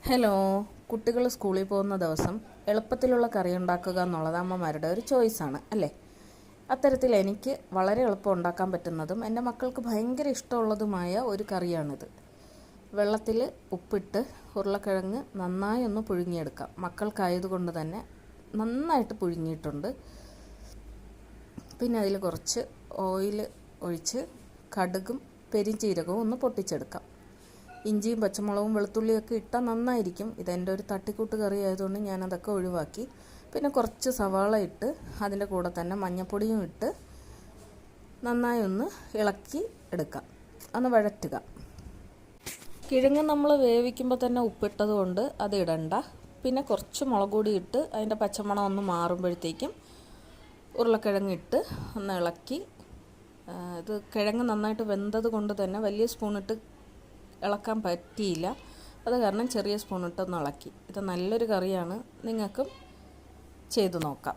Hello, കുട്ടികൾ സ്കൂളിൽ പോകുന്ന ദിവസം എളുപ്പത്തിലുള്ള കറി ഉണ്ടാക്കുക എന്നുള്ളത് അമ്മമാരുടെ ഒരു ചോയ്സാണ് അല്ലേ? അത്തരത്തിൽ എനിക്ക് വളരെ എളുപ്പം ഉണ്ടാക്കാൻ പറ്റുന്നതും എൻ്റെ മക്കൾക്ക് ഭയങ്കര ഇഷ്ടമുള്ളതുമായ ഒരു കറിയാണിത്. വെള്ളത്തിൽ ഉപ്പിട്ട് ഉരുളക്കിഴങ്ങ് നന്നായി ഒന്ന് പുഴുങ്ങിയെടുക്കാം. മക്കൾക്കായതുകൊണ്ട് തന്നെ നന്നായിട്ട് പുഴുങ്ങിയിട്ടുണ്ട്. പിന്നെ അതിൽ കുറച്ച് ഓയിൽ ഒഴിച്ച് കടുകും പെരിഞ്ചീരകവും ഒന്ന് പൊട്ടിച്ചെടുക്കാം. ഇഞ്ചിയും പച്ചമുളകും വെളുത്തുള്ളിയൊക്കെ ഇട്ടാൽ നന്നായിരിക്കും. ഇതെൻ്റെ ഒരു തട്ടിക്കൂട്ട് കറി ആയതുകൊണ്ട് ഞാനതൊക്കെ ഒഴിവാക്കി. പിന്നെ കുറച്ച് സവാള ഇട്ട് അതിൻ്റെ കൂടെ തന്നെ മഞ്ഞൾപ്പൊടിയും ഇട്ട് നന്നായി ഒന്ന് ഇളക്കി എടുക്കാം, ഒന്ന് വഴറ്റുക. കിഴങ്ങ് നമ്മൾ വേവിക്കുമ്പോൾ തന്നെ ഉപ്പിട്ടത് കൊണ്ട് അത് ഇടണ്ട. പിന്നെ കുറച്ച് മുളക് പൊടി ഇട്ട് അതിൻ്റെ പച്ചമണം ഒന്ന് മാറുമ്പോഴത്തേക്കും ഉരുളക്കിഴങ്ങിട്ട് ഒന്ന് ഇളക്കി. ഇത് കിഴങ്ങ് നന്നായിട്ട് വെന്തത് കൊണ്ട് തന്നെ വലിയ സ്പൂണിട്ട് ഇളക്കാൻ പറ്റിയില്ല. അത് കാരണം ചെറിയ സ്പൂണിട്ടൊന്ന് ഇളക്കി. ഇത് നല്ലൊരു കറിയാണ്, നിങ്ങൾക്കും ചെയ്തു നോക്കാം.